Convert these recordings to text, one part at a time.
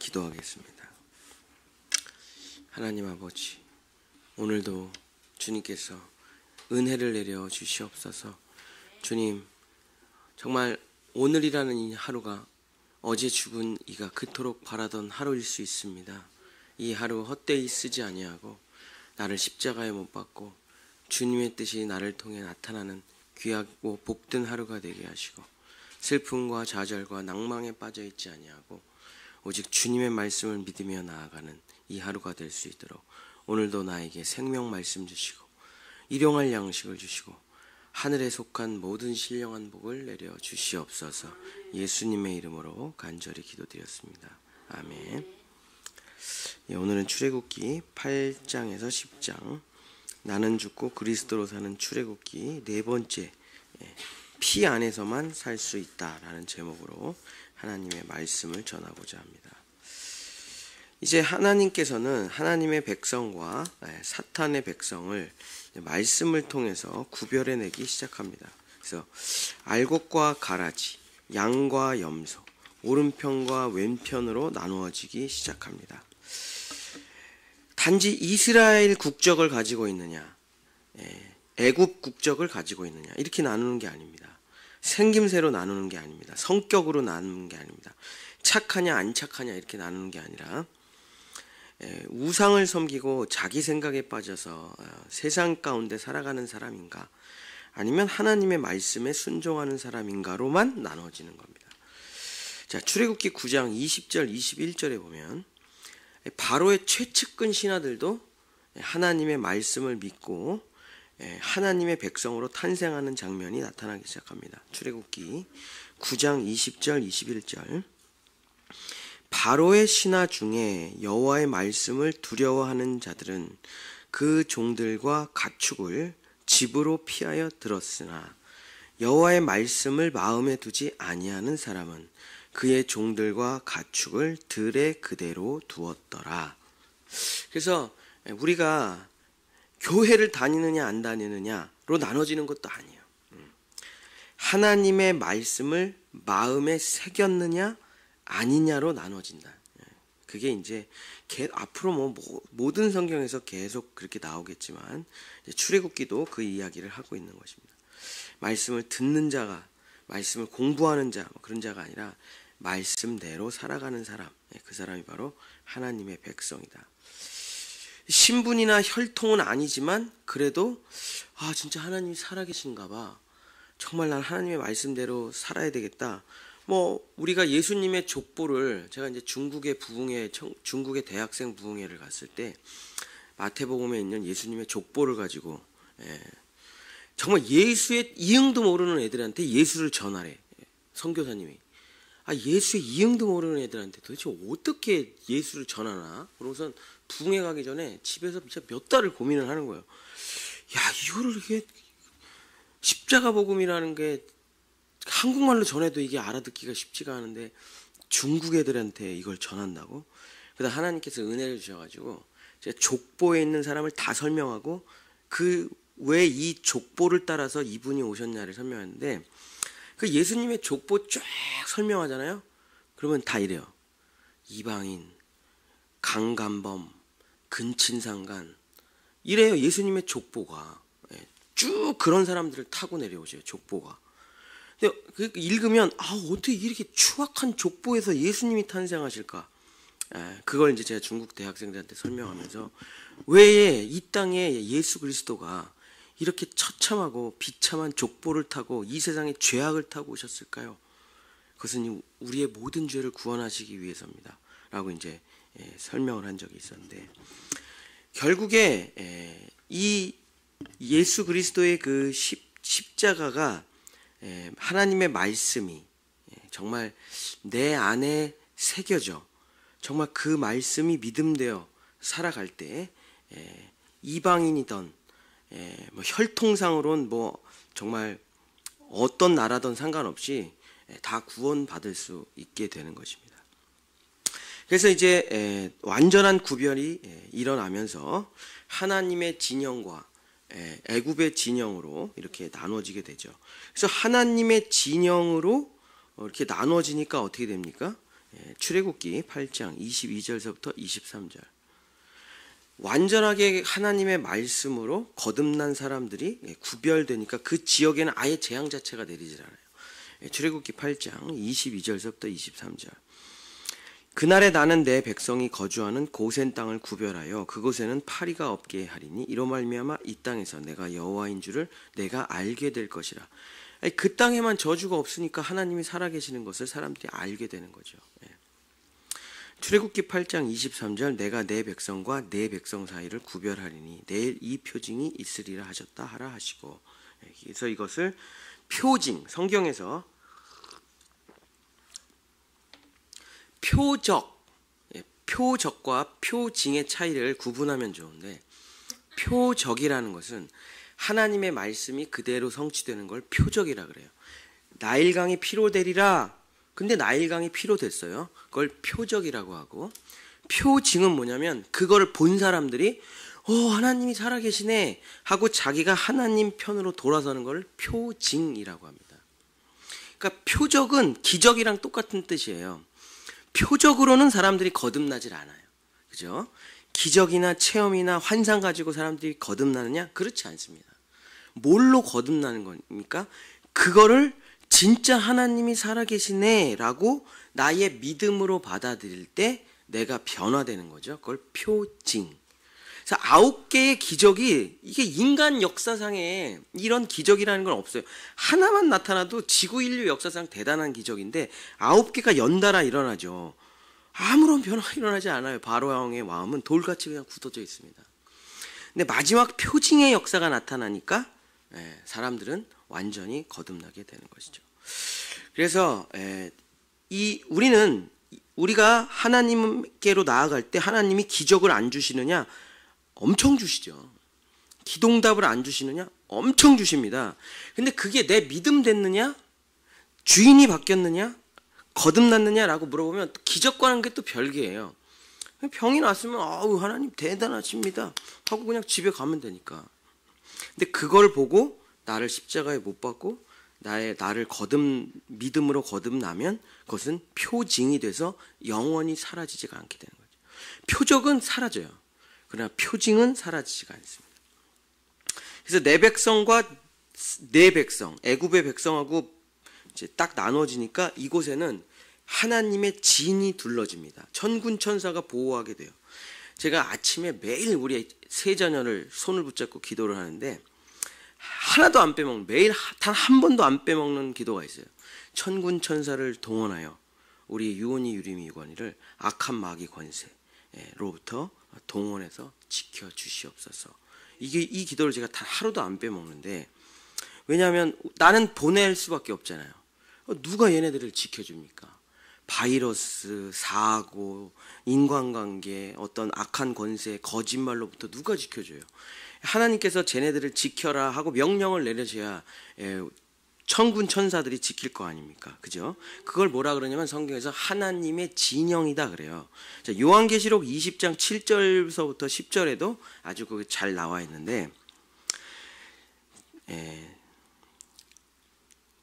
기도하겠습니다. 하나님 아버지, 오늘도 주님께서 은혜를 내려 주시옵소서. 주님, 정말 오늘이라는 이 하루가 어제 죽은 이가 그토록 바라던 하루일 수 있습니다. 이 하루 헛되이 쓰지 아니하고 나를 십자가에 못 박고 주님의 뜻이 나를 통해 나타나는 귀하고 복된 하루가 되게 하시고, 슬픔과 좌절과 낭망에 빠져 있지 아니하고 오직 주님의 말씀을 믿으며 나아가는 이 하루가 될 수 있도록 오늘도 나에게 생명 말씀 주시고 일용할 양식을 주시고 하늘에 속한 모든 신령한 복을 내려 주시옵소서. 예수님의 이름으로 간절히 기도드렸습니다. 아멘. 오늘은 출애굽기 8장에서 10장, 나는 죽고 그리스도로 사는 출애굽기 네 번째, 피 안에서만 살 수 있다라는 제목으로 하나님의 말씀을 전하고자 합니다. 이제 하나님께서는 하나님의 백성과 사탄의 백성을 말씀을 통해서 구별해내기 시작합니다. 그래서 알곡과 가라지, 양과 염소, 오른편과 왼편으로 나누어지기 시작합니다. 단지 이스라엘 국적을 가지고 있느냐, 애굽 국적을 가지고 있느냐, 이렇게 나누는 게 아닙니다. 생김새로 나누는 게 아닙니다. 성격으로 나누는 게 아닙니다. 착하냐 안 착하냐 이렇게 나누는 게 아니라 우상을 섬기고 자기 생각에 빠져서 세상 가운데 살아가는 사람인가, 아니면 하나님의 말씀에 순종하는 사람인가로만 나눠지는 겁니다. 자, 출애굽기 9장 20절 21절에 보면 바로의 최측근 신하들도 하나님의 말씀을 믿고 하나님의 백성으로 탄생하는 장면이 나타나기 시작합니다. 출애굽기 9장 20절 21절, 바로의 신하 중에 여호와의 말씀을 두려워하는 자들은 그 종들과 가축을 집으로 피하여 들었으나 여호와의 말씀을 마음에 두지 아니하는 사람은 그의 종들과 가축을 들에 그대로 두었더라. 그래서 우리가 교회를 다니느냐 안 다니느냐로 나눠지는 것도 아니에요. 하나님의 말씀을 마음에 새겼느냐 아니냐로 나눠진다. 그게 이제 앞으로 모든 성경에서 계속 그렇게 나오겠지만, 출애굽기도 그 이야기를 하고 있는 것입니다. 말씀을 듣는 자가, 말씀을 공부하는 자, 그런 자가 아니라 말씀대로 살아가는 사람, 그 사람이 바로 하나님의 백성이다. 신분이나 혈통은 아니지만 그래도 진짜 하나님이 살아계신가 봐, 정말 난 하나님의 말씀대로 살아야 되겠다. 우리가 예수님의 족보를, 제가 이제 중국의 대학생 부흥회를 갔을 때 마태복음에 있는 예수님의 족보를 가지고 정말 예수의 이응도 모르는 애들한테 예수를 전하래. 선교사님이 예수의 이응도 모르는 애들한테 도대체 어떻게 예수를 전하나? 그러고선 부흥회 가기 전에 집에서 진짜 몇 달을 고민을 하는 거예요. 이거를 이게 십자가 복음이라는 게 한국말로 전해도 이게 알아듣기가 쉽지가 않은데 중국 애들한테 이걸 전한다고? 그러다 하나님께서 은혜를 주셔가지고 제가 족보에 있는 사람을 다 설명하고 그 왜 이 족보를 따라서 이분이 오셨냐를 설명하는데, 그 예수님의 족보 쫙 설명하잖아요. 그러면 다 이래요. 이방인, 강간범, 근친상간, 이래요. 예수님의 족보가 쭉 그런 사람들을 타고 내려오죠. 족보가. 근데 읽으면 어떻게 이렇게 추악한 족보에서 예수님이 탄생하실까? 그걸 이제 제가 중국 대학생들한테 설명하면서 왜 이 땅에 예수 그리스도가 이렇게 처참하고 비참한 족보를 타고 이 세상에 죄악을 타고 오셨을까요? 그것은 우리의 모든 죄를 구원하시기 위해서입니다. 라고 이제 설명을 한 적이 있었는데, 결국에 이 예수 그리스도의 그 십자가가 하나님의 말씀이 정말 내 안에 새겨져 정말 그 말씀이 믿음되어 살아갈 때 이방인이던 혈통상으로는 정말 어떤 나라든 상관없이 다 구원받을 수 있게 되는 것입니다. 그래서 이제 완전한 구별이 일어나면서 하나님의 진영과 애굽의 진영으로 이렇게 나눠지게 되죠. 그래서 하나님의 진영으로 이렇게 나눠지니까 어떻게 됩니까? 출애굽기 8장 22절서부터 23절. 완전하게 하나님의 말씀으로 거듭난 사람들이 구별되니까 그 지역에는 아예 재앙 자체가 내리질 않아요. 출애굽기 8장 22절서부터 23절. 그날에 나는 내 백성이 거주하는 고센 땅을 구별하여 그곳에는 파리가 없게 하리니 이로 말미암아 이 땅에서 내가 여호와인 줄을 내가 알게 될 것이라. 그 땅에만 저주가 없으니까 하나님이 살아계시는 것을 사람들이 알게 되는 거죠. 출애굽기 8장 23절 내가 내 백성과 내 백성 사이를 구별하리니 내일 이 표징이 있으리라 하셨다 하라 하시고. 그래서 이것을 표징, 성경에서 표적과 표징의 차이를 구분하면 좋은데, 표적이라는 것은 하나님의 말씀이 그대로 성취되는 걸 표적이라 그래요. 나일강이 피로 되리라. 근데 나일강이 피로 됐어요. 그걸 표적이라고 하고, 표징은 뭐냐면 그거를 본 사람들이 하나님이 살아계시네 하고 자기가 하나님 편으로 돌아서는 걸 표징이라고 합니다. 그러니까 표적은 기적이랑 똑같은 뜻이에요. 표적으로는 사람들이 거듭나질 않아요. 그죠? 기적이나 체험이나 환상 가지고 사람들이 거듭나느냐? 그렇지 않습니다. 뭘로 거듭나는 겁니까? 그거를 진짜 하나님이 살아계시네 라고 나의 믿음으로 받아들일 때 내가 변화되는 거죠. 그걸 표징. 그래서 9개의 기적이, 이게 인간 역사상에 이런 기적이라는 건 없어요. 하나만 나타나도 지구 인류 역사상 대단한 기적인데 9개가 연달아 일어나죠. 아무런 변화가 일어나지 않아요. 바로 왕의 마음은 돌같이 그냥 굳어져 있습니다. 근데 마지막 표징의 역사가 나타나니까 사람들은 완전히 거듭나게 되는 것이죠. 그래서 우리가 하나님께로 나아갈 때 하나님이 기적을 안 주시느냐? 엄청 주시죠. 기도응답을 안 주시느냐? 엄청 주십니다. 근데 그게 내 믿음 됐느냐? 주인이 바뀌었느냐? 거듭났느냐라고 물어보면 기적과는 게 또 별개예요. 병이 났으면 하나님 대단하십니다 하고 그냥 집에 가면 되니까. 근데 그걸 보고 나를 십자가에 못 박고 나를 믿음으로 거듭나면 그것은 표징이 돼서 영원히 사라지지가 않게 되는 거죠. 표적은 사라져요. 그러나 표징은 사라지지가 않습니다. 그래서 내 백성과 내 백성, 애굽의 백성하고 이제 딱 나눠지니까 이곳에는 하나님의 진이 둘러집니다. 천군 천사가 보호하게 돼요. 제가 아침에 매일 우리 세 자녀를 손을 붙잡고 기도를 하는데 하나도 안 빼먹는, 매일 단 한 번도 안 빼먹는 기도가 있어요. 천군 천사를 동원하여 우리 유온이 유림이 유관이를 악한 마귀 권세로부터 동원해서 지켜 주시옵소서. 이 기도를 제가 단 하루도 안 빼먹는데, 왜냐하면 나는 보낼 수밖에 없잖아요. 누가 얘네들을 지켜줍니까? 바이러스, 사고, 인간관계, 어떤 악한 권세, 거짓말로부터 누가 지켜줘요? 하나님께서 쟤네들을 지켜라 하고 명령을 내려줘야 천군 천사들이 지킬 거 아닙니까? 그죠? 그걸 뭐라 그러냐면 성경에서 하나님의 진영이다 그래요. 자, 요한계시록 20장 7절서부터 10절에도 아주 그게 잘 나와 있는데,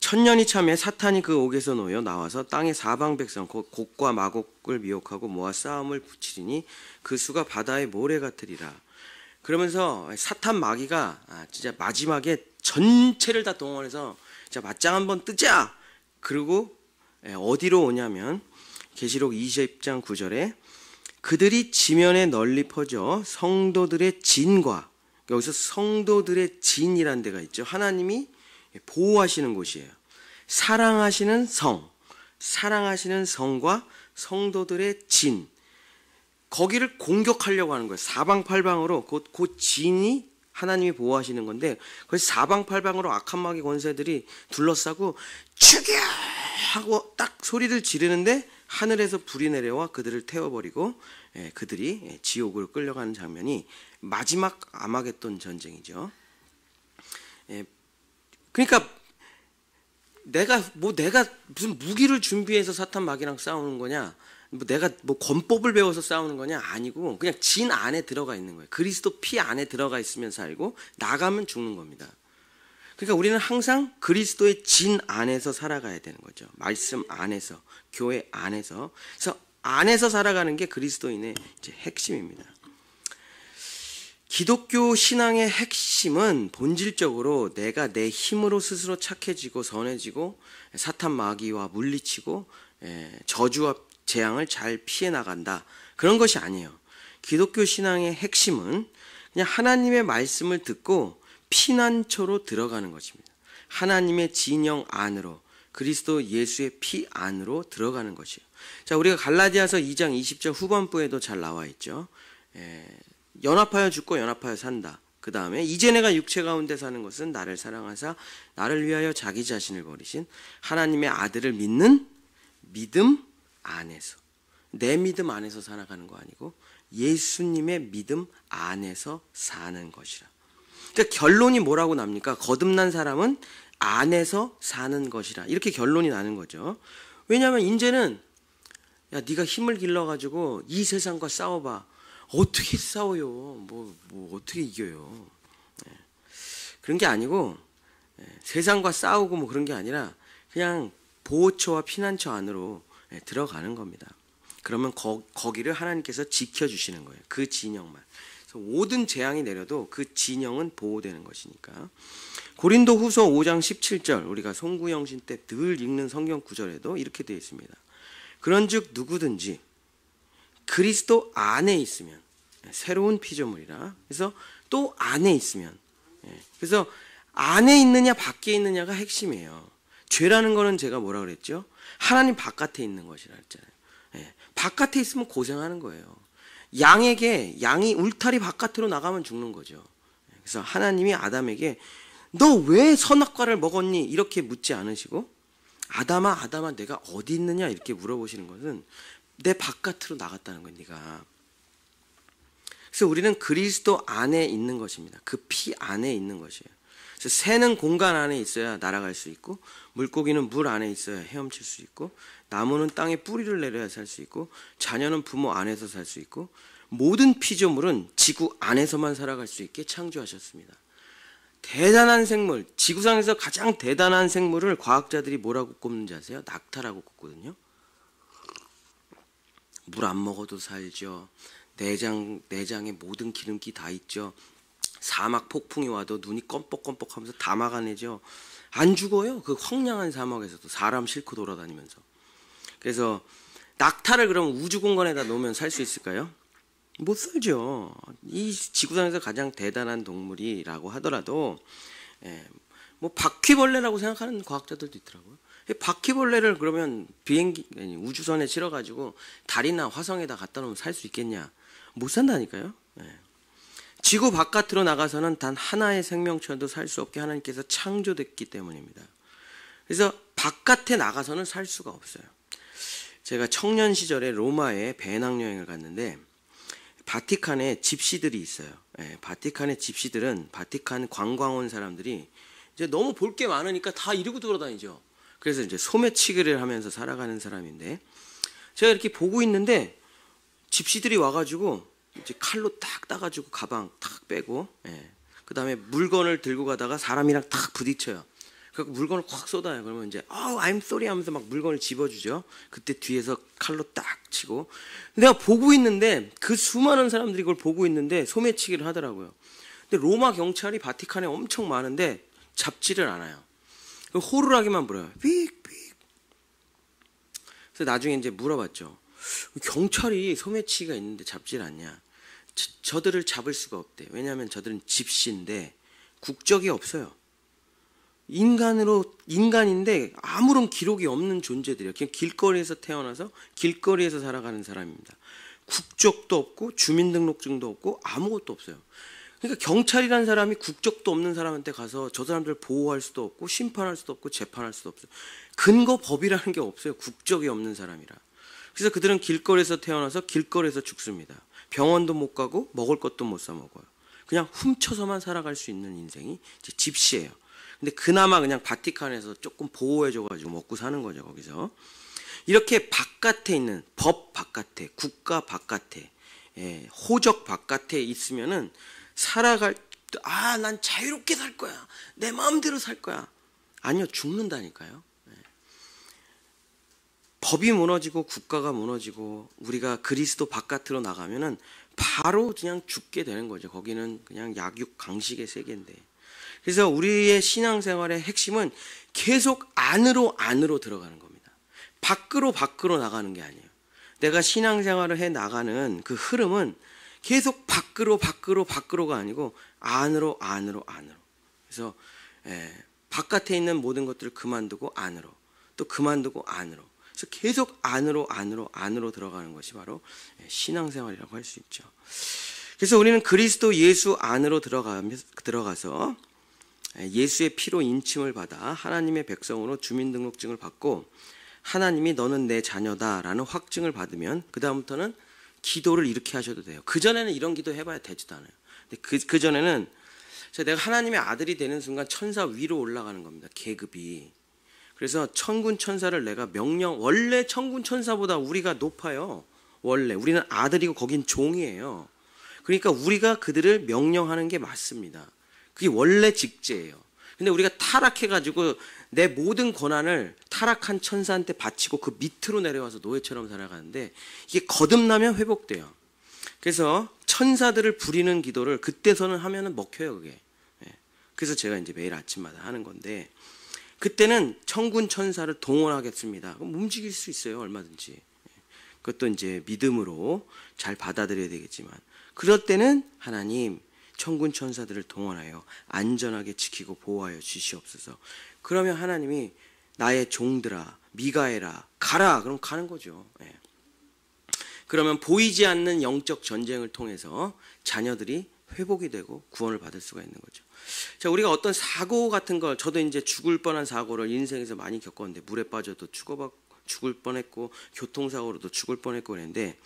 천년이 참에 사탄이 그 옥에서 놓여 나와서 땅의 사방 백성 곧 곡과 마곡을 미혹하고 모아 싸움을 붙이리니 그 수가 바다의 모래 같으리라. 그러면서 사탄 마귀가 진짜 마지막에 전체를 다 동원해서 자, 맞짱 한번 뜨자. 그리고 어디로 오냐면 계시록 20장 9절에 그들이 지면에 널리 퍼져 성도들의 진과, 여기서 성도들의 진이라는 데가 있죠. 하나님이 보호하시는 곳이에요. 사랑하시는 성과 성도들의 진, 거기를 공격하려고 하는 거예요. 사방팔방으로 그 진이 하나님이 보호하시는 건데, 그래서 사방팔방으로 악한 마귀 권세들이 둘러싸고 죽여 하고 딱 소리를 지르는데 하늘에서 불이 내려와 그들을 태워버리고 그들이 지옥으로 끌려가는 장면이 마지막 아마겟돈 전쟁이죠. 그러니까 내가 무슨 무기를 준비해서 사탄 마귀랑 싸우는 거냐, 내가 권법을 배워서 싸우는 거냐, 아니고 그냥 진 안에 들어가 있는 거예요. 그리스도 피 안에 들어가 있으면 살고 나가면 죽는 겁니다. 그러니까 우리는 항상 그리스도의 진 안에서 살아가야 되는 거죠. 말씀 안에서, 교회 안에서. 그래서 안에서 살아가는 게 그리스도인의 이제 핵심입니다. 기독교 신앙의 핵심은 본질적으로 내가 내 힘으로 스스로 착해지고 선해지고 사탄 마귀와 물리치고 저주와 재앙을 잘 피해 나간다. 그런 것이 아니에요. 기독교 신앙의 핵심은 그냥 하나님의 말씀을 듣고 피난처로 들어가는 것입니다. 하나님의 진영 안으로, 그리스도 예수의 피 안으로 들어가는 것이에요. 자, 우리가 갈라디아서 2장 20절 후반부에도 잘 나와 있죠. 연합하여 죽고 연합하여 산다. 그 다음에 이제 내가 육체 가운데 사는 것은 나를 사랑하사 나를 위하여 자기 자신을 버리신 하나님의 아들을 믿는 믿음 안에서, 내 믿음 안에서 살아가는 거 아니고 예수님의 믿음 안에서 사는 것이라. 그러니까 결론이 뭐라고 납니까? 거듭난 사람은 안에서 사는 것이라. 이렇게 결론이 나는 거죠. 왜냐하면 이제는 야, 네가 힘을 길러가지고 이 세상과 싸워봐. 어떻게 싸워요? 뭐 어떻게 이겨요? 그런 게 아니고 세상과 싸우고 뭐 그런 게 아니라 그냥 보호처와 피난처 안으로 들어가는 겁니다. 그러면 거기를 하나님께서 지켜주시는 거예요. 그 진영만. 모든 재앙이 내려도 그 진영은 보호되는 것이니까. 고린도 후서 5장 17절, 우리가 송구영신 때 늘 읽는 성경 구절에도 이렇게 되어 있습니다. 그런즉 누구든지 그리스도 안에 있으면 새로운 피조물이라. 그래서 또 안에 있으면, 그래서 안에 있느냐 밖에 있느냐가 핵심이에요. 죄라는 거는 제가 뭐라 그랬죠? 하나님 바깥에 있는 것이라 했잖아요. 바깥에 있으면 고생하는 거예요. 양이 울타리 바깥으로 나가면 죽는 거죠. 그래서 하나님이 아담에게 너 왜 선악과를 먹었니? 이렇게 묻지 않으시고 아담아 내가 어디 있느냐? 이렇게 물어보시는 것은 내 바깥으로 나갔다는 거예요. 네가. 그래서 우리는 그리스도 안에 있는 것입니다. 그 피 안에 있는 것이에요. 그래서 새는 공간 안에 있어야 날아갈 수 있고, 물고기는 물 안에 있어야 헤엄칠 수 있고, 나무는 땅에 뿌리를 내려야 살 수 있고, 자녀는 부모 안에서 살 수 있고, 모든 피조물은 지구 안에서만 살아갈 수 있게 창조하셨습니다. 대단한 생물, 지구상에서 가장 대단한 생물을 과학자들이 뭐라고 꼽는지 아세요? 낙타라고 꼽거든요. 물 안 먹어도 살죠. 내장에 모든 기름기 다 있죠. 사막 폭풍이 와도 눈이 껌뻑껌뻑하면서 다 막아내죠. 안 죽어요. 그 황량한 사막에서도 사람 싣고 돌아다니면서. 그래서 낙타를 그럼 우주공간에다 놓으면 살 수 있을까요? 못 살죠. 이 지구상에서 가장 대단한 동물이라고 하더라도 뭐 바퀴벌레라고 생각하는 과학자들도 있더라고요. 바퀴벌레를 그러면 우주선에 실어가지고 달이나 화성에다 갖다 놓으면 살 수 있겠냐? 못 산다니까요. 지구 바깥으로 나가서는 단 하나의 생명체도 살 수 없게 하나님께서 창조됐기 때문입니다. 그래서 바깥에 나가서는 살 수가 없어요. 제가 청년 시절에 로마에 배낭여행을 갔는데 바티칸에 집시들이 있어요. 바티칸의 집시들은 바티칸 관광 온 사람들이 이제 너무 볼 게 많으니까 다 이러고 돌아다니죠. 그래서 이제 소매치기를 하면서 살아가는 사람인데 제가 이렇게 보고 있는데 집시들이 와가지고 이제 칼로 딱 따가지고 가방 탁 빼고, 그 다음에 물건을 들고 가다가 사람이랑 탁 부딪혀요. 그래서 물건을 확 쏟아요. 그러면 이제 I'm sorry 하면서 막 물건을 집어주죠. 그때 뒤에서 칼로 딱 치고. 내가 보고 있는데 그 수많은 사람들이 그걸 보고 있는데 소매치기를 하더라고요. 근데 로마 경찰이 바티칸에 엄청 많은데 잡지를 않아요. 호루라기만 불어요. 삑삑. 그래서 나중에 이제 물어봤죠. 경찰이 소매치기가 있는데 잡지를 않냐? 저들을 잡을 수가 없대. 왜냐하면 저들은 집시인데 국적이 없어요. 인간인데 아무런 기록이 없는 존재들이에요. 그냥 길거리에서 태어나서 길거리에서 살아가는 사람입니다. 국적도 없고 주민등록증도 없고 아무것도 없어요. 그러니까 경찰이라는 사람이 국적도 없는 사람한테 가서 저 사람들 보호할 수도 없고 심판할 수도 없고 재판할 수도 없어요. 근거 법이라는 게 없어요. 국적이 없는 사람이라. 그래서 그들은 길거리에서 태어나서 길거리에서 죽습니다. 병원도 못 가고 먹을 것도 못 사 먹어요. 그냥 훔쳐서만 살아갈 수 있는 인생이 이제 집시예요. 근데 그나마 그냥 바티칸에서 조금 보호해줘가지고 먹고 사는 거죠. 거기서 이렇게 바깥에 있는 법 바깥에, 국가 바깥에, 호적 바깥에 있으면은 살아갈 난 자유롭게 살 거야. 내 마음대로 살 거야. 아니요, 죽는다니까요. 법이 무너지고 국가가 무너지고 우리가 그리스도 바깥으로 나가면은 바로 그냥 죽게 되는 거죠. 거기는 그냥 약육 강식의 세계인데. 그래서 우리의 신앙생활의 핵심은 계속 안으로 들어가는 겁니다. 밖으로 나가는 게 아니에요. 내가 신앙생활을 해 나가는 그 흐름은 계속 밖으로가 아니고 안으로. 그래서 바깥에 있는 모든 것들을 그만두고 안으로, 또 그만두고 안으로. 그래서 계속 안으로 들어가는 것이 바로 신앙생활이라고 할 수 있죠. 그래서 우리는 그리스도 예수 안으로 들어가서 예수의 피로 인침을 받아 하나님의 백성으로 주민등록증을 받고 하나님이 너는 내 자녀다라는 확증을 받으면 그 다음부터는 기도를 이렇게 하셔도 돼요. 그전에는 이런 기도 해봐야 되지도 않아요. 근데 그전에는 내가 하나님의 아들이 되는 순간 천사 위로 올라가는 겁니다. 계급이. 그래서 천군 천사를 내가 원래 천군 천사보다 우리가 높아요. 원래 우리는 아들이고 거긴 종이에요. 그러니까 우리가 그들을 명령하는 게 맞습니다. 그게 원래 직제예요. 근데 우리가 타락해가지고 내 모든 권한을 타락한 천사한테 바치고 그 밑으로 내려와서 노예처럼 살아가는데 이게 거듭나면 회복돼요. 그래서 천사들을 부리는 기도를 그때서는 하면은 먹혀요, 그게. 그래서 제가 이제 매일 아침마다 하는 건데 그때는 천군 천사를 동원하겠습니다. 그럼 움직일 수 있어요, 얼마든지. 그것도 이제 믿음으로 잘 받아들여야 되겠지만 그럴 때는 하나님 천군 천사들을 동원하여 안전하게 지키고 보호하여 주시옵소서. 그러면 하나님이 나의 종들아 미가엘아 가라. 그럼 가는 거죠. 그러면 보이지 않는 영적 전쟁을 통해서 자녀들이 회복이 되고 구원을 받을 수가 있는 거죠. 자, 우리가 어떤 사고 같은 걸, 저도 이제 죽을 뻔한 사고를 인생에서 많이 겪었는데 물에 빠져도 죽을 뻔했고 교통사고로도 죽을 뻔했고 그랬는데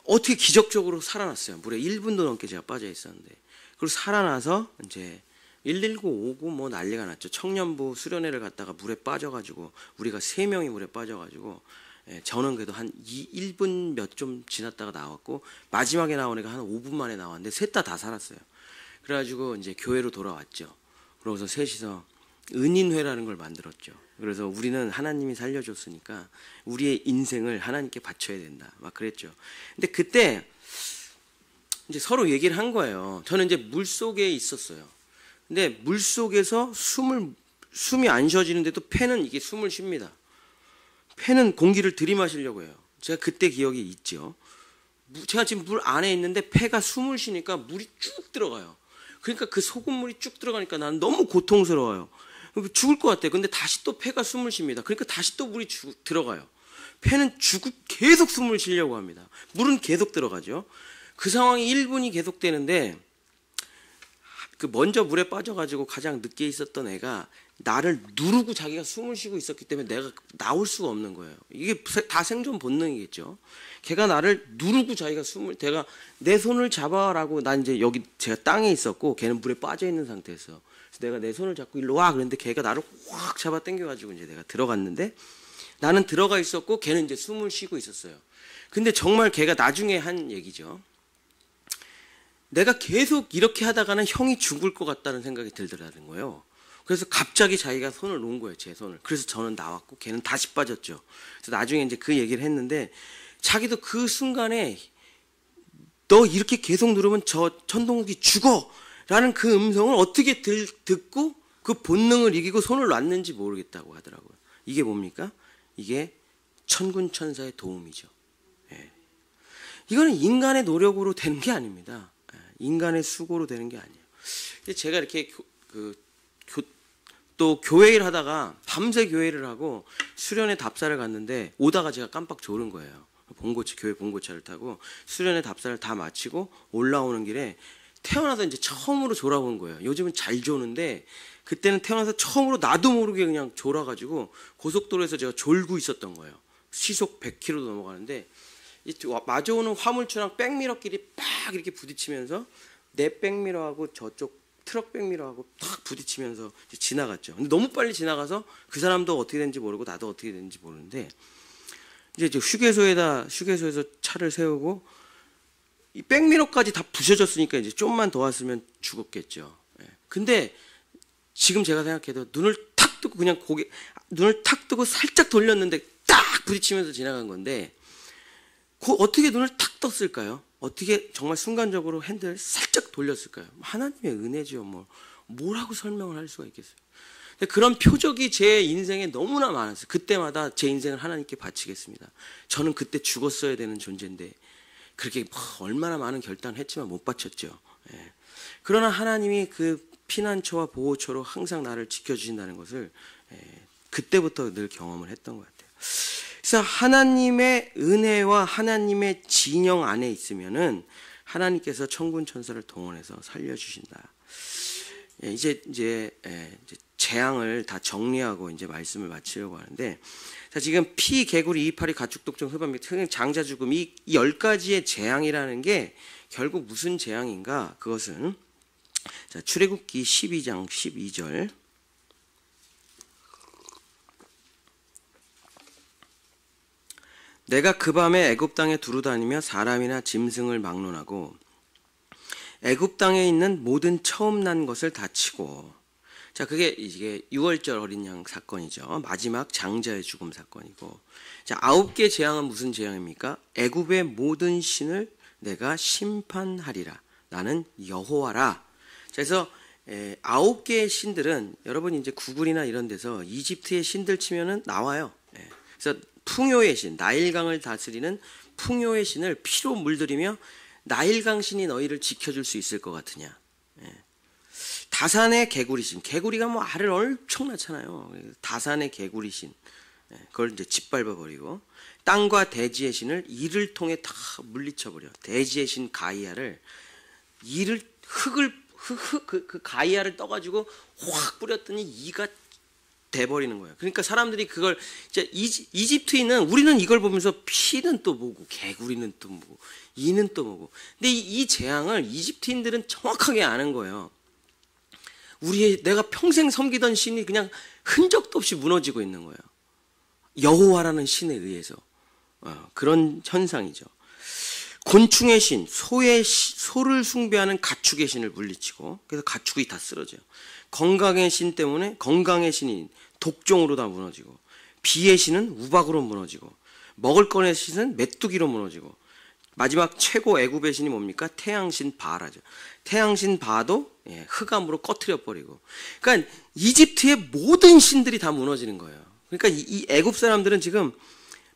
어떻게 기적적으로 살아났어요. 물에 1분도 넘게 제가 빠져 있었는데. 그리고 살아나서 이제 119 오고 뭐 난리가 났죠. 청년부 수련회를 갔다가 물에 빠져가지고 우리가 3명이 물에 빠져가지고 저는 그래도 한 1분 몇 좀 지났다가 나왔고 마지막에 나온 애가 한 5분 만에 나왔는데 셋 다 살았어요. 그래가지고 이제 교회로 돌아왔죠. 그러고서 셋이서 은인회라는 걸 만들었죠. 그래서 우리는 하나님이 살려줬으니까 우리의 인생을 하나님께 바쳐야 된다. 막 그랬죠. 근데 그때 이제 서로 얘기를 한 거예요. 저는 이제 물 속에 있었어요. 근데 물 속에서 숨이 안 쉬어지는데도 폐는 이게 숨을 쉽니다. 폐는 공기를 들이마시려고 해요. 제가 그때 기억이 있죠. 제가 지금 물 안에 있는데 폐가 숨을 쉬니까 물이 쭉 들어가요. 그러니까 그 소금물이 쭉 들어가니까 나는 너무 고통스러워요. 죽을 것 같아요. 근데 다시 또 폐가 숨을 쉽니다. 그러니까 다시 또 물이 들어가요. 폐는 계속 숨을 쉬려고 합니다. 물은 계속 들어가죠. 그 상황이 1분이 계속되는데 그 먼저 물에 빠져가지고 가장 늦게 있었던 애가 나를 누르고 자기가 숨을 쉬고 있었기 때문에 내가 나올 수가 없는 거예요. 이게 다 생존 본능이겠죠. 걔가 나를 누르고 자기가 내가 내 손을 잡아라고 난 이제 여기 제가 땅에 있었고 걔는 물에 빠져 있는 상태였어. 그래서 내가 내 손을 잡고 일로 와 그랬는데 걔가 나를 확 잡아 당겨가지고 이제 내가 들어갔는데 나는 들어가 있었고 걔는 이제 숨을 쉬고 있었어요. 근데 정말 걔가 나중에 한 얘기죠. 내가 계속 이렇게 하다가는 형이 죽을 것 같다는 생각이 들더라는 거예요. 그래서 갑자기 자기가 손을 놓은 거예요, 제 손을. 그래서 저는 나왔고 걔는 다시 빠졌죠. 그래서 나중에 이제 그 얘기를 했는데 자기도 그 순간에 너 이렇게 계속 누르면 저 천동욱이 죽어! 라는 그 음성을 어떻게 듣고 그 본능을 이기고 손을 놨는지 모르겠다고 하더라고요. 이게 뭡니까? 이게 천군 천사의 도움이죠. 이거는 인간의 노력으로 되는 게 아닙니다. 인간의 수고로 되는 게 아니에요. 제가 이렇게 또 교회를 하다가 밤새 교회를 하고 수련회 답사를 갔는데 오다가 제가 깜빡 졸은 거예요. 교회 봉고차를 타고 수련회 답사를 다 마치고 올라오는 길에 태어나서 이제 처음으로 졸아본 거예요. 요즘은 잘 조는데 그때는 태어나서 처음으로 나도 모르게 그냥 졸아가지고 고속도로에서 제가 졸고 있었던 거예요. 시속 100km도 넘어가는데 마주오는 화물차랑 백미러끼리 빡 이렇게 부딪히면서 내 백미러하고 저쪽 트럭 백미러하고 탁 부딪히면서 지나갔죠. 근데 너무 빨리 지나가서 그 사람도 어떻게 된지 모르고 나도 어떻게 됐는지 모르는데 이제 휴게소에서 차를 세우고 이 백미러까지 다 부셔졌으니까 이제 좀만 더 왔으면 죽었겠죠. 예. 근데 지금 제가 생각해도 눈을 탁 뜨고 그냥 눈을 탁 뜨고 살짝 돌렸는데 딱 부딪히면서 지나간 건데 어떻게 눈을 탁 떴을까요? 어떻게 정말 순간적으로 핸들을 살짝 돌렸을까요? 하나님의 은혜죠. 뭐라고 설명을 할 수가 있겠어요. 근데 그런 표적이 제 인생에 너무나 많았어요. 그때마다 제 인생을 하나님께 바치겠습니다. 저는 그때 죽었어야 되는 존재인데 그렇게 얼마나 많은 결단을 했지만 못 바쳤죠. 예. 그러나 하나님이 그 피난처와 보호처로 항상 나를 지켜주신다는 것을 그때부터 늘 경험을 했던 것 같아요. 그래서 하나님의 은혜와 하나님의 진영 안에 있으면은 하나님께서 천군 천사를 동원해서 살려주신다. 이제 재앙을 다 정리하고 이제 말씀을 마치려고 하는데, 자, 지금 피, 개구리, 이파리, 가축, 독종, 흡암, 흑행, 장자, 죽음, 이 10가지의 재앙이라는 게 결국 무슨 재앙인가? 그것은 자, 출애굽기 12장 12절. 내가 그 밤에 애굽 땅에 두루 다니며 사람이나 짐승을 막론하고 애굽 땅에 있는 모든 처음 난 것을 다 치고, 자, 그게 이게 6월절 어린 양 사건이죠. 마지막 장자의 죽음 사건이고, 자, 9개 재앙은 무슨 재앙입니까? 애굽의 모든 신을 내가 심판하리라. 나는 여호와라. 그래서 9개의 신들은 여러분 이제 구글이나 이런 데서 이집트의 신들 치면은 나와요. 그래서 풍요의 신, 나일강을 다스리는 풍요의 신을 피로 물들이며 나일강 신이 너희를 지켜줄 수 있을 것 같으냐. 다산의 개구리 신, 개구리가 알을 엄청 낳잖아요. 다산의 개구리 신, 그걸 이제 짓밟아 버리고, 땅과 대지의 신을 이를 통해 다 물리쳐 버려. 대지의 신 가이아를 그 가이아를 떠가지고 확 뿌렸더니 이가 돼버리는 거예요. 그러니까 사람들이 그걸 이제 이집트인은 우리는 이걸 보면서 피는 또 뭐고 개구리는 또 뭐고 이는 또 뭐고. 근데 이 재앙을 이집트인들은 정확하게 아는 거예요. 내가 평생 섬기던 신이 그냥 흔적도 없이 무너지고 있는 거예요. 여호와라는 신에 의해서. 그런 현상이죠. 곤충의 신, 소를 숭배하는 가축의 신을 물리치고, 그래서 가축이 다 쓰러져요. 건강의 신 때문에 건강의 신이 독종으로 다 무너지고, 비의 신은 우박으로 무너지고, 먹을 거의 신은 메뚜기로 무너지고, 마지막 최고 애굽의 신이 뭡니까? 태양신 바라죠. 태양신 바도 흑암으로 꺼트려 버리고. 그러니까 이집트의 모든 신들이 다 무너지는 거예요. 그러니까 이 애굽 사람들은 지금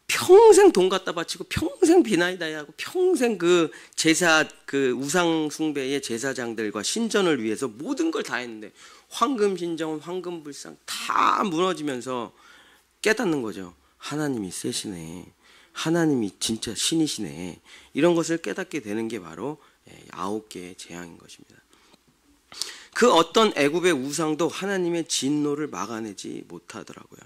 평생 돈 갖다 바치고 평생 비나이다이 하고 평생 그 제사, 그 우상 숭배의 제사장들과 신전을 위해서 모든 걸 다 했는데 황금 신전, 황금 불상 다 무너지면서 깨닫는 거죠. 하나님이 세시네. 하나님이 진짜 신이시네. 이런 것을 깨닫게 되는 게 바로 9개의 재앙인 것입니다. 그 어떤 애굽의 우상도 하나님의 진노를 막아내지 못하더라고요.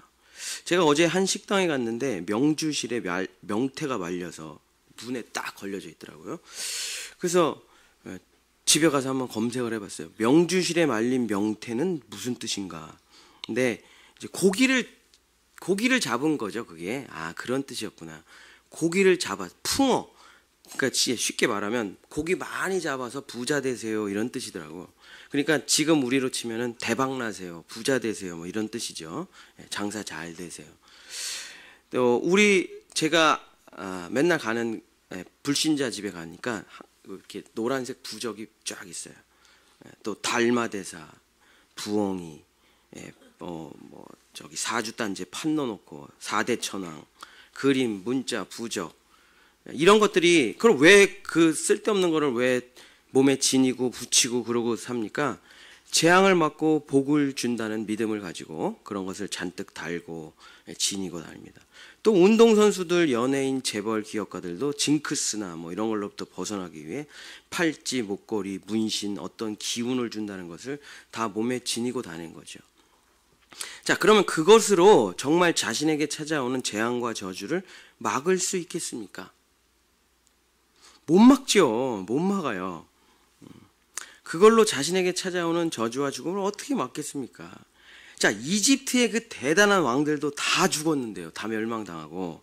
제가 어제 한 식당에 갔는데 명주실에 명태가 말려서 문에 딱 걸려져 있더라고요. 그래서 집에 가서 한번 검색을 해봤어요. 명주실에 말린 명태는 무슨 뜻인가. 근데 이제 고기를 잡은 거죠. 그게 그런 뜻이었구나. 고기를 잡아 풍어. 그러니까 쉽게 말하면 고기 많이 잡아서 부자 되세요 이런 뜻이더라고. 그러니까 지금 우리로 치면은 대박 나세요, 부자 되세요 뭐 이런 뜻이죠. 장사 잘 되세요. 또 제가 맨날 가는 불신자 집에 가니까 이렇게 노란색 부적이 쫙 있어요. 또 달마대사, 부엉이, 저기 사주단제 판 넣어놓고 4대 천왕, 그림, 문자, 부적 이런 것들이 그럼 왜 그 쓸데없는 거를 왜 몸에 지니고 붙이고 그러고 삽니까? 재앙을 맞고 복을 준다는 믿음을 가지고 그런 것을 잔뜩 달고 지니고 다닙니다. 또 운동선수들, 연예인, 재벌, 기업가들도 징크스나 뭐 이런 걸로부터 벗어나기 위해 팔찌, 목걸이, 문신, 어떤 기운을 준다는 것을 다 몸에 지니고 다니는 거죠. 자, 그러면 그것으로 정말 자신에게 찾아오는 재앙과 저주를 막을 수 있겠습니까? 못 막죠. 못 막아요. 그걸로 자신에게 찾아오는 저주와 죽음을 어떻게 막겠습니까? 자, 이집트의 그 대단한 왕들도 다 죽었는데요. 다 멸망당하고.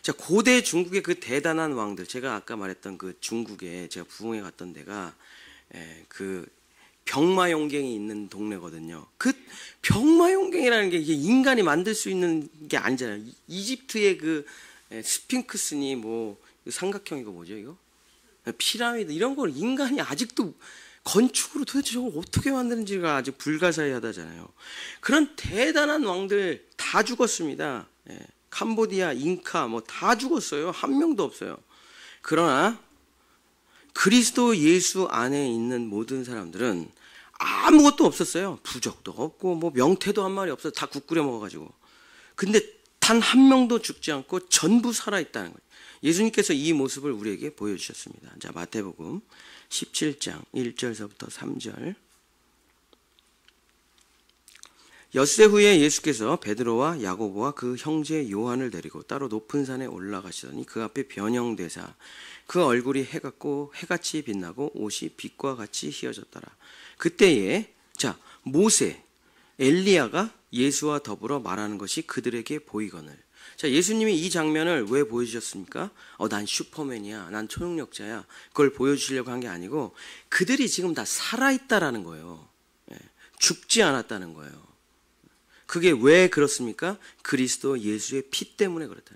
자, 고대 중국의 그 대단한 왕들, 제가 아까 말했던 그 중국에 제가 부흥회 갔던 데가 그 병마용갱이 있는 동네거든요. 그 병마용갱이라는 게 이게 인간이 만들 수 있는 게 아니잖아요. 이집트의 그 스핑크스니 뭐 삼각형 이거 뭐죠 이거? 피라미드 이런 걸 인간이 아직도 건축으로 도대체 저걸 어떻게 만드는지가 아직 불가사의하다잖아요. 그런 대단한 왕들 다 죽었습니다. 캄보디아, 잉카 뭐 다 죽었어요. 한 명도 없어요. 그러나 그리스도 예수 안에 있는 모든 사람들은 아무것도 없었어요. 부적도 없고 뭐 명태도 한 마리 없어서 다 국 끓여 먹어가지고. 근데 단 한 명도 죽지 않고 전부 살아있다는 거예요. 예수님께서 이 모습을 우리에게 보여주셨습니다. 자, 마태복음 17장 1절서부터 3절. 엿새 후에 예수께서 베드로와 야고보와 그 형제 요한을 데리고 따로 높은 산에 올라가시더니 그 앞에 변형되사 그 얼굴이 해같고 해같이 빛나고 옷이 빛과 같이 희어졌더라. 그때에 자 모세, 엘리야가 예수와 더불어 말하는 것이 그들에게 보이거늘. 자, 예수님이 이 장면을 왜 보여주셨습니까? 난 슈퍼맨이야, 난 초능력자야, 그걸 보여주시려고 한 게 아니고 그들이 지금 다 살아있다라는 거예요. 죽지 않았다는 거예요. 그게 왜 그렇습니까? 그리스도 예수의 피 때문에 그렇다.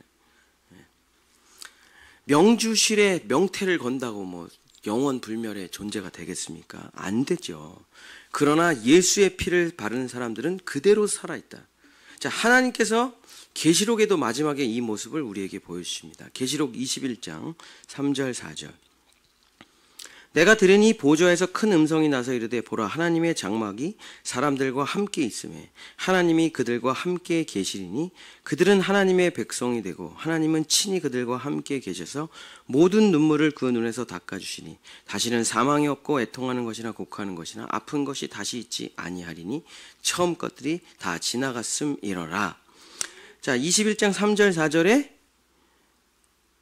명주실에 명태를 건다고 뭐 영원 불멸의 존재가 되겠습니까? 안 되죠. 그러나 예수의 피를 바르는 사람들은 그대로 살아있다. 자, 하나님께서 계시록에도 마지막에 이 모습을 우리에게 보여주십니다. 계시록 21장 3절 4절. 내가 들으니 보좌에서 큰 음성이 나서 이르되 보라 하나님의 장막이 사람들과 함께 있음에 하나님이 그들과 함께 계시리니 그들은 하나님의 백성이 되고 하나님은 친히 그들과 함께 계셔서 모든 눈물을 그 눈에서 닦아주시니 다시는 사망이 없고 애통하는 것이나 곡하는 것이나 아픈 것이 다시 있지 아니하리니 처음 것들이 다 지나갔음이러라. 자, 21장 3절 4절에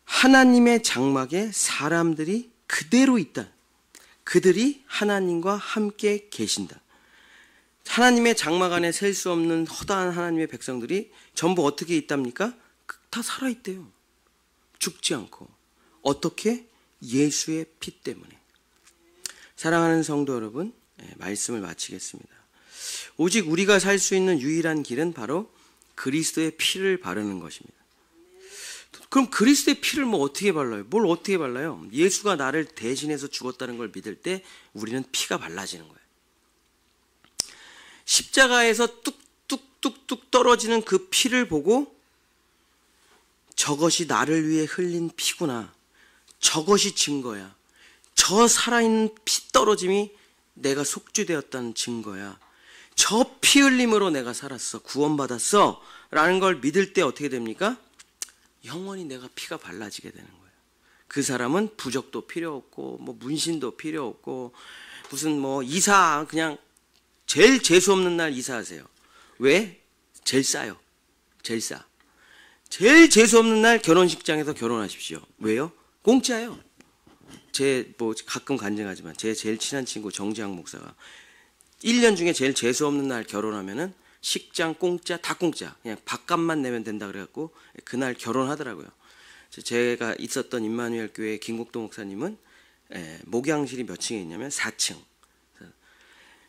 하나님의 장막에 사람들이 그대로 있다. 그들이 하나님과 함께 계신다. 하나님의 장막 안에 셀 수 없는 허다한 하나님의 백성들이 전부 어떻게 있답니까? 다 살아있대요. 죽지 않고. 어떻게? 예수의 피 때문에. 사랑하는 성도 여러분, 말씀을 마치겠습니다. 오직 우리가 살 수 있는 유일한 길은 바로 그리스도의 피를 바르는 것입니다. 그럼 그리스도의 피를 뭐 어떻게 발라요? 뭘 어떻게 발라요? 예수가 나를 대신해서 죽었다는 걸 믿을 때 우리는 피가 발라지는 거예요. 십자가에서 뚝뚝뚝뚝 떨어지는 그 피를 보고 저것이 나를 위해 흘린 피구나. 저것이 증거야. 저 살아있는 피 떨어짐이 내가 속죄되었다는 증거야. 저 피 흘림으로 내가 살았어. 구원받았어. 라는 걸 믿을 때 어떻게 됩니까? 영원히 내가 피가 발라지게 되는 거예요. 그 사람은 부적도 필요 없고 뭐 문신도 필요 없고 무슨 뭐 이사 그냥 제일 재수 없는 날 이사하세요. 왜? 제일 싸요. 제일 싸. 제일 재수 없는 날 결혼식장에서 결혼하십시오. 왜요? 공짜예요. 제 뭐 가끔 간증하지만 제 제일 친한 친구 정지학 목사가 1년 중에 제일 재수 없는 날 결혼하면은 식장 공짜, 다 공짜. 그냥 밥값만 내면 된다 그래갖고 그날 결혼하더라고요. 제가 있었던 임마누엘 교회 김국도 목사님은 목양실이 몇 층에 있냐면 4층.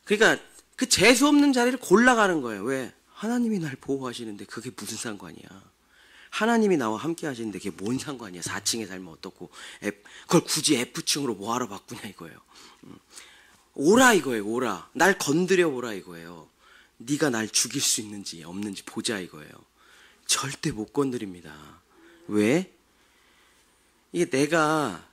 그러니까 그 재수 없는 자리를 골라가는 거예요. 왜? 하나님이 날 보호하시는데 그게 무슨 상관이야. 하나님이 나와 함께 하시는데 그게 뭔 상관이야. 4층에 살면 어떻고 그걸 굳이 F층으로 뭐하러 바꾸냐 이거예요. 오라 이거예요. 오라. 날 건드려 오라 이거예요. 네가 날 죽일 수 있는지 없는지 보자 이거예요. 절대 못 건드립니다. 왜? 이게 내가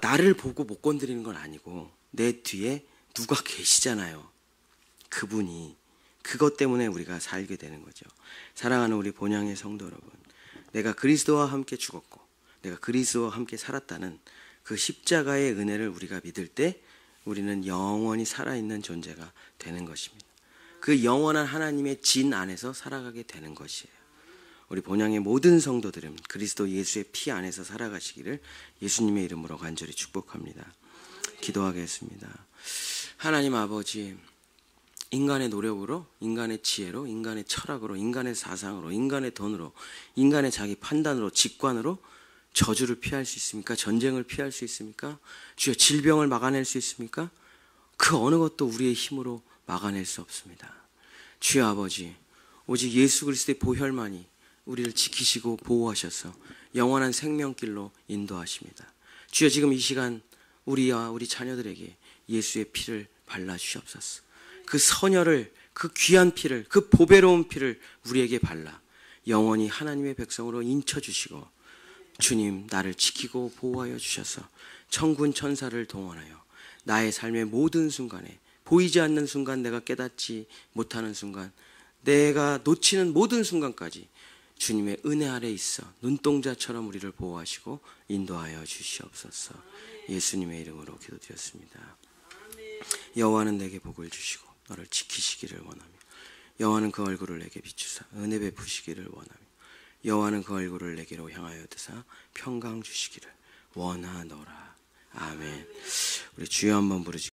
나를 보고 못 건드리는 건 아니고 내 뒤에 누가 계시잖아요. 그분이. 그것 때문에 우리가 살게 되는 거죠. 사랑하는 우리 본향의 성도 여러분, 내가 그리스도와 함께 죽었고 내가 그리스도와 함께 살았다는 그 십자가의 은혜를 우리가 믿을 때 우리는 영원히 살아있는 존재가 되는 것입니다. 그 영원한 하나님의 진 안에서 살아가게 되는 것이에요. 우리 본향의 모든 성도들은 그리스도 예수의 피 안에서 살아가시기를 예수님의 이름으로 간절히 축복합니다. 기도하겠습니다. 하나님 아버지, 인간의 노력으로, 인간의 지혜로, 인간의 철학으로, 인간의 사상으로, 인간의 돈으로, 인간의 자기 판단으로, 직관으로 저주를 피할 수 있습니까? 전쟁을 피할 수 있습니까? 주여, 질병을 막아낼 수 있습니까? 그 어느 것도 우리의 힘으로 막아낼 수 없습니다. 주여 아버지, 오직 예수 그리스도의 보혈만이 우리를 지키시고 보호하셔서 영원한 생명길로 인도하십니다. 주여, 지금 이 시간 우리와 우리 자녀들에게 예수의 피를 발라주시옵소서. 그 선혈을, 그 귀한 피를, 그 보배로운 피를 우리에게 발라 영원히 하나님의 백성으로 인쳐주시고, 주님, 나를 지키고 보호하여 주셔서 천군 천사를 동원하여 나의 삶의 모든 순간에, 보이지 않는 순간, 내가 깨닫지 못하는 순간, 내가 놓치는 모든 순간까지 주님의 은혜 아래 있어 눈동자처럼 우리를 보호하시고 인도하여 주시옵소서. 예수님의 이름으로 기도드렸습니다. 여호와는 내게 복을 주시고 너를 지키시기를 원하며, 여호와는 그 얼굴을 내게 비추사 은혜 베푸시기를 원하며, 여호와는 그 얼굴을 내게로 향하여 드사 평강 주시기를 원하노라. 아멘. 우리 주여 한번 부르시